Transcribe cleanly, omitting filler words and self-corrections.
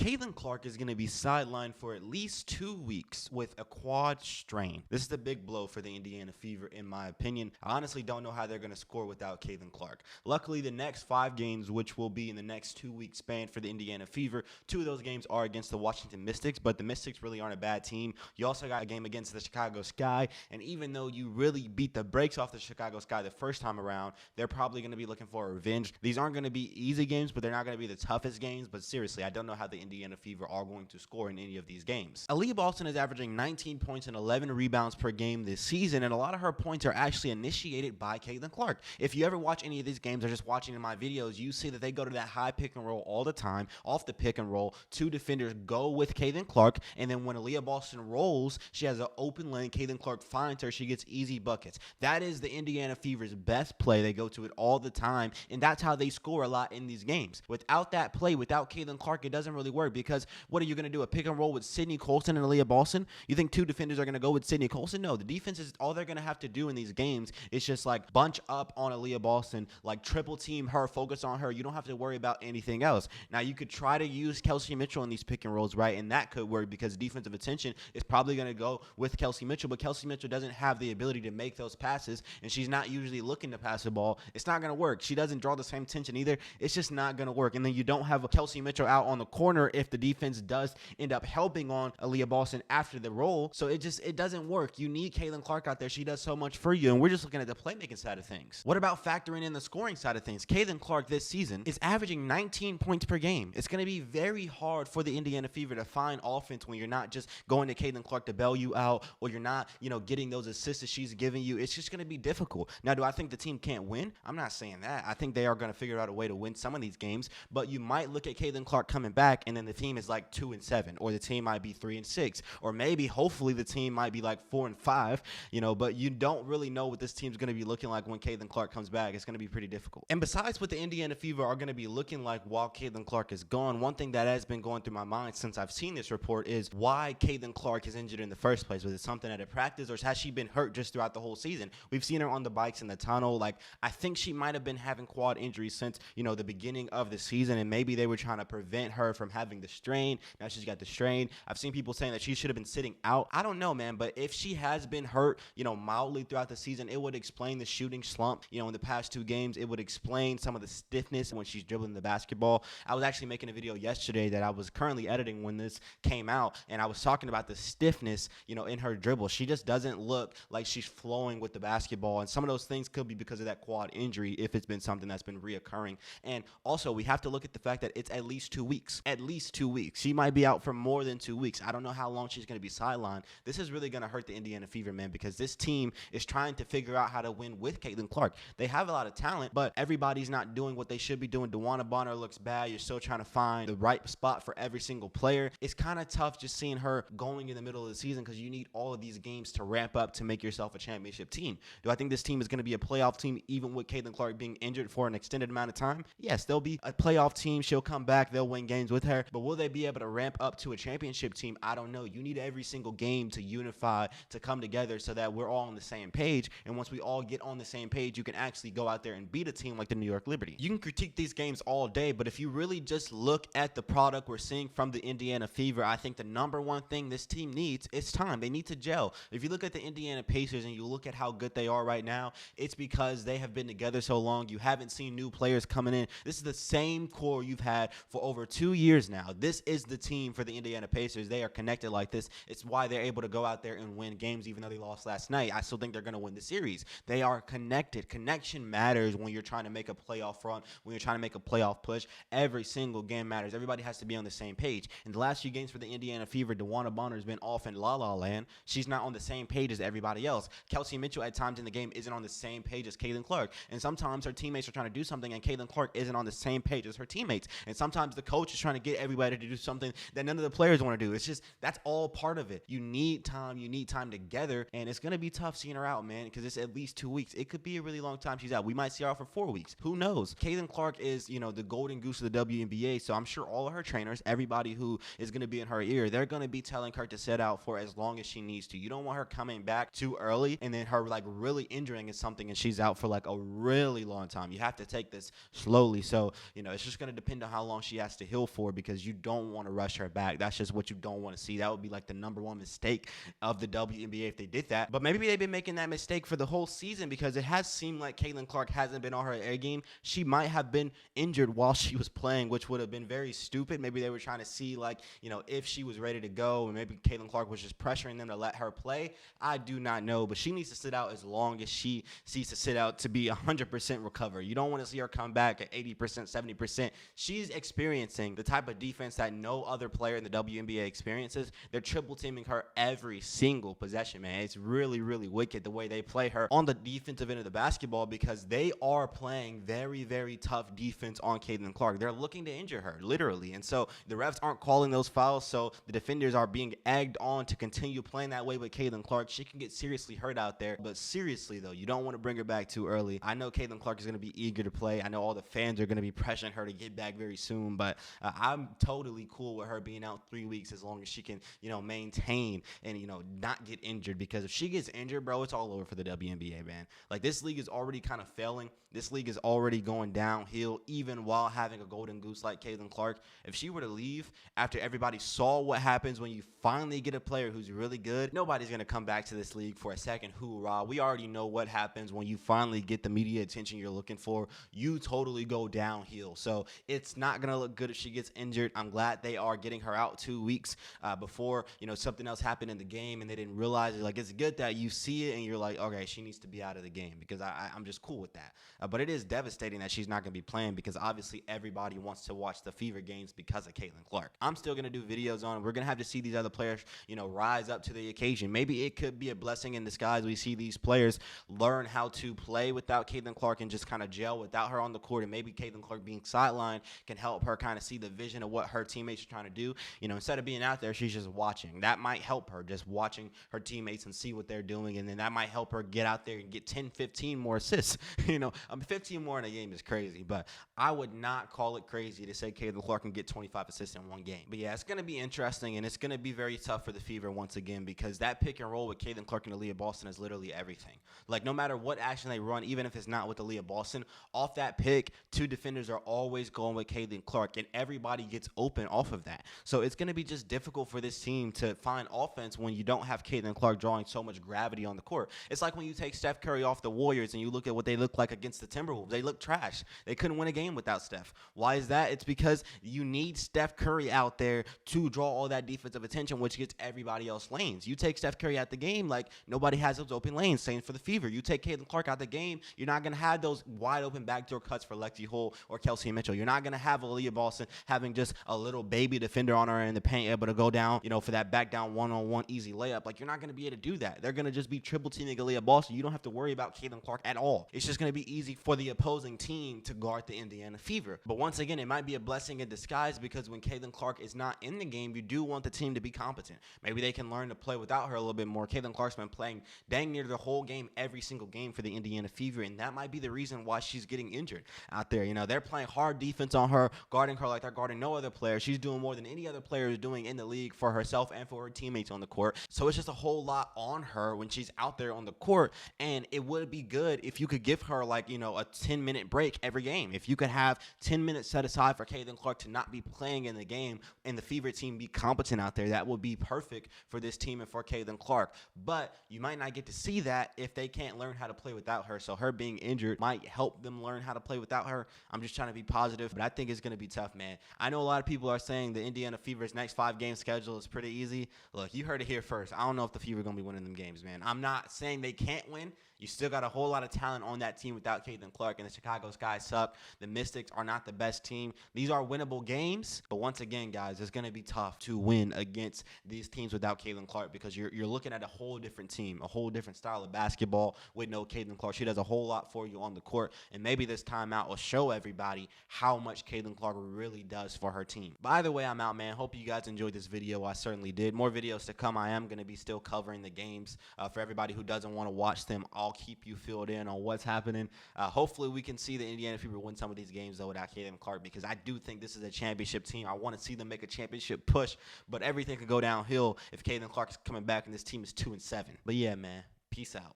Caitlin Clark is going to be sidelined for at least 2 weeks with a quad strain. This is a big blow for the Indiana Fever, in my opinion. I honestly don't know how they're going to score without Caitlin Clark. Luckily, the next 5 games, which will be in the next 2-week span for the Indiana Fever, 2 of those games are against the Washington Mystics, but the Mystics really aren't a bad team. You also got a game against the Chicago Sky, and even though you really beat the brakes off the Chicago Sky the first time around, they're probably going to be looking for a revenge. These aren't going to be easy games, but they're not going to be the toughest games. But seriously, I don't know how the Indiana Fever are going to score in any of these games. Aaliyah Boston is averaging 19 points and 11 rebounds per game this season, and a lot of her points are actually initiated by Caitlin Clark. If you ever watch any of these games or just watching in my videos, you see that they go to that high pick and roll all the time. Off the pick and roll, 2 defenders go with Caitlin Clark, and then when Aaliyah Boston rolls, she has an open lane. Caitlin Clark finds her. She gets easy buckets. That is the Indiana Fever's best play. They go to it all the time, and that's how they score a lot in these games. Without that play, without Caitlin Clark, it doesn't really work, because what are you going to do, a pick and roll with Sydney Colson and Aaliyah Boston? You think 2 defenders are going to go with Sydney Colson? No, the defense is all they're going to have to do in these games is just like bunch up on Aaliyah Boston, like triple team her, focus on her. You don't have to worry about anything else. Now, you could try to use Kelsey Mitchell in these pick and rolls, right? And that could work because defensive attention is probably going to go with Kelsey Mitchell, but Kelsey Mitchell doesn't have the ability to make those passes, and she's not usually looking to pass the ball. It's not going to work. She doesn't draw the same tension either. It's just not going to work. And then you don't have a Kelsey Mitchell out on the corner if the defense does end up helping on Aaliyah Boston after the roll. So it doesn't work. You need Caitlin Clark out there. She does so much for you, and we're just looking at the playmaking side of things. What about factoring in the scoring side of things? Caitlin Clark this season is averaging 19 points per game. It's going to be very hard for the Indiana Fever to find offense when you're not just going to Caitlin Clark to bail you out, or you're not, getting those assists that she's giving you. It's just going to be difficult. Now, do I think the team can't win? I'm not saying that. I think they are going to figure out a way to win some of these games, but you might look at Caitlin Clark coming back, and then the team is like 2-7, or the team might be 3-6, or maybe, hopefully, the team might be like 4-5, but you don't really know what this team's going to be looking like when Caitlin Clark comes back. It's going to be pretty difficult. And besides what the Indiana Fever are going to be looking like while Caitlin Clark is gone, one thing that has been going through my mind since I've seen this report is why Caitlin Clark is injured in the first place. Was it something at a practice, or has she been hurt just throughout the whole season? We've seen her on the bikes in the tunnel. Like, I think she might have been having quad injuries since, the beginning of the season, and maybe they were trying to prevent her from having the strain. Now she's got the strain. I've seen people saying that she should have been sitting out. I don't know, man, but if she has been hurt, mildly throughout the season, it would explain the shooting slump, in the past 2 games. It would explain some of the stiffness when she's dribbling the basketball. I was actually making a video yesterday that I was currently editing when this came out, and I was talking about the stiffness, in her dribble. She just doesn't look like she's flowing with the basketball, and some of those things could be because of that quad injury if it's been something that's been reoccurring. And also, we have to look at the fact that it's at least 2 weeks. At least 2 weeks. She might be out for more than 2 weeks. I don't know how long she's going to be sidelined. This is really going to hurt the Indiana Fever, man, because this team is trying to figure out how to win with Caitlin Clark. They have a lot of talent, but everybody's not doing what they should be doing. DeWanna Bonner looks bad. You're still trying to find the right spot for every single player. It's kind of tough just seeing her going in the middle of the season, because you need all of these games to ramp up to make yourself a championship team. Do I think this team is going to be a playoff team even with Caitlin Clark being injured for an extended amount of time? Yes, they'll be a playoff team. She'll come back. They'll win games with her. But will they be able to ramp up to a championship team? I don't know. You need every single game to unify, to come together so that we're all on the same page. And once we all get on the same page, you can actually go out there and beat a team like the New York Liberty. You can critique these games all day, but if you really just look at the product we're seeing from the Indiana Fever, I think the number one thing this team needs is time. They need to gel. If you look at the Indiana Pacers and you look at how good they are right now, it's because they have been together so long. You haven't seen new players coming in. This is the same core you've had for over 2 years now. This is the team for the Indiana Pacers. They are connected like this. It's why they're able to go out there and win games even though they lost last night. I still think they're going to win the series. They are connected. Connection matters when you're trying to make a playoff run, when you're trying to make a playoff push. Every single game matters. Everybody has to be on the same page. In the last few games for the Indiana Fever, DeWanna Bonner has been off in la-la land. She's not on the same page as everybody else. Kelsey Mitchell at times in the game isn't on the same page as Caitlin Clark. And sometimes her teammates are trying to do something and Caitlin Clark isn't on the same page as her teammates. And sometimes the coach is trying to get everybody to do something that none of the players want to do. It's just, that's all part of it. You need time together, and it's going to be tough seeing her out, man, because it's at least 2 weeks. It could be a really long time she's out. We might see her out for 4 weeks. Who knows? Caitlin Clark is, the golden goose of the WNBA, so I'm sure all of her trainers, everybody who is going to be in her ear, they're going to be telling her to sit out for as long as she needs to. You don't want her coming back too early and then her like really injuring in something and she's out for like a really long time. You have to take this slowly. So, it's just going to depend on how long she has to heal for, because because you don't want to rush her back. That's just what you don't want to see. That would be like the number one mistake of the WNBA if they did that. But maybe they've been making that mistake for the whole season, because it has seemed like Caitlin Clark hasn't been on her A game. She might have been injured while she was playing, which would have been very stupid. Maybe they were trying to see, like, if she was ready to go, and maybe Caitlin Clark was just pressuring them to let her play. I do not know, but she needs to sit out as long as she needs to sit out to be 100% recover. You don't want to see her come back at 80%, 70%. She's experiencing the type of defense that no other player in the WNBA experiences. They're triple teaming her every single possession, man. It's really, really wicked the way they play her on the defensive end of the basketball, because they are playing very, very tough defense on Caitlin Clark. They're looking to injure her, literally. And so the refs aren't calling those fouls, so the defenders are being egged on to continue playing that way with Caitlin Clark. She can get seriously hurt out there. But seriously, though, you don't want to bring her back too early. I know Caitlin Clark is going to be eager to play. I know all the fans are going to be pressuring her to get back very soon, but I'm totally cool with her being out 3 weeks as long as she can, maintain and, not get injured, because if she gets injured, bro, it's all over for the WNBA, man. Like, this league is already kind of failing. This league is already going downhill, even while having a golden goose like Caitlin Clark. If she were to leave after everybody saw what happens when you finally get a player who's really good, nobody's going to come back to this league for a second hoorah. We already know what happens when you finally get the media attention you're looking for. You totally go downhill. So it's not going to look good if she gets injured. I'm glad they are getting her out 2 weeks before, something else happened in the game and they didn't realize it. Like, it's good that you see it and you're like, okay, she needs to be out of the game, because I'm just cool with that. But it is devastating that she's not going to be playing, because obviously everybody wants to watch the Fever games because of Caitlin Clark. I'm still going to do videos on it. We're going to have to see these other players, rise up to the occasion. Maybe it could be a blessing in disguise. We see these players learn how to play without Caitlin Clark and just kind of gel without her on the court, and maybe Caitlin Clark being sidelined can help her kind of see the vision of what her teammates are trying to do. Instead of being out there, she's just watching. That might help her, just watching her teammates and see what they're doing, and then that might help her get out there and get 10, 15 more assists. 15 more in a game is crazy, but I would not call it crazy to say Caitlin Clark can get 25 assists in one game. But yeah, it's going to be interesting, and it's going to be very tough for the Fever once again, because that pick and roll with Caitlin Clark and Aaliyah Boston is literally everything. Like, no matter what action they run, even if it's not with Aaliyah Boston, off that pick, two defenders are always going with Caitlin Clark, and everybody gets open off of that. So it's going to be just difficult for this team to find offense when you don't have Caitlin Clark drawing so much gravity on the court. It's like when you take Steph Curry off the Warriors and you look at what they look like against the Timberwolves. They look trash. They couldn't win a game without Steph. Why is that? It's because you need Steph Curry out there to draw all that defensive attention, which gets everybody else lanes. You take Steph Curry out the game, like, nobody has those open lanes. Same for the Fever. You take Caitlin Clark out the game, you're not going to have those wide open backdoor cuts for Lexi Hull or Kelsey Mitchell. You're not going to have Aaliyah Boston having just a little baby defender on her in the paint, able to go down, for that back down one-on-one easy layup. Like, you're not going to be able to do that. They're going to just be triple teaming Aaliyah Boston. You don't have to worry about Caitlin Clark at all. It's just going to be easy for the opposing team to guard the Indiana Fever. But once again, it might be a blessing in disguise, because when Caitlin Clark is not in the game, you do want the team to be competent. Maybe they can learn to play without her a little bit more. Caitlin Clark's been playing dang near the whole game, every single game for the Indiana Fever, and that might be the reason why she's getting injured out there. They're playing hard defense on her, guarding her like they're guarding no other player. She's doing more than any other player is doing in the league for herself and for her teammates on the court. So it's just a whole lot on her when she's out there on the court, and it would be good if you could give her, like, a 10-minute break every game. If you could have 10 minutes set aside for Caitlin Clark to not be playing in the game and the Fever team be competent out there, that would be perfect for this team and for Caitlin Clark. But you might not get to see that if they can't learn how to play without her. So her being injured might help them learn how to play without her. I'm just trying to be positive, but I think it's going to be tough, man. I know a lot of people are saying the Indiana Fever's next 5-game schedule is pretty easy. Look, you heard it here first. I don't know if the Fever are going to be winning them games, man. I'm not saying they can't win. You still got a whole lot of talent on that team without Caitlin Clark, and the Chicago Sky suck. The Mystics are not the best team. These are winnable games, but once again, guys, it's going to be tough to win against these teams without Caitlin Clark, because you're looking at a whole different team, a whole different style of basketball with no Caitlin Clark. She does a whole lot for you on the court, and maybe this timeout will show everybody how much Caitlin Clark really does for her team. But either way, I'm out, man. Hope you guys enjoyed this video. I certainly did. More videos to come. I am going to be still covering the games. For everybody who doesn't want to watch them, I'll keep you filled in on what's happening. Hopefully we can see the Indiana Fever win some of these games, though, without Caitlin Clark, because I do think this is a championship team. I want to see them make a championship push, but everything could go downhill if Caitlin Clark is coming back and this team is 2-7. But yeah, man, peace out.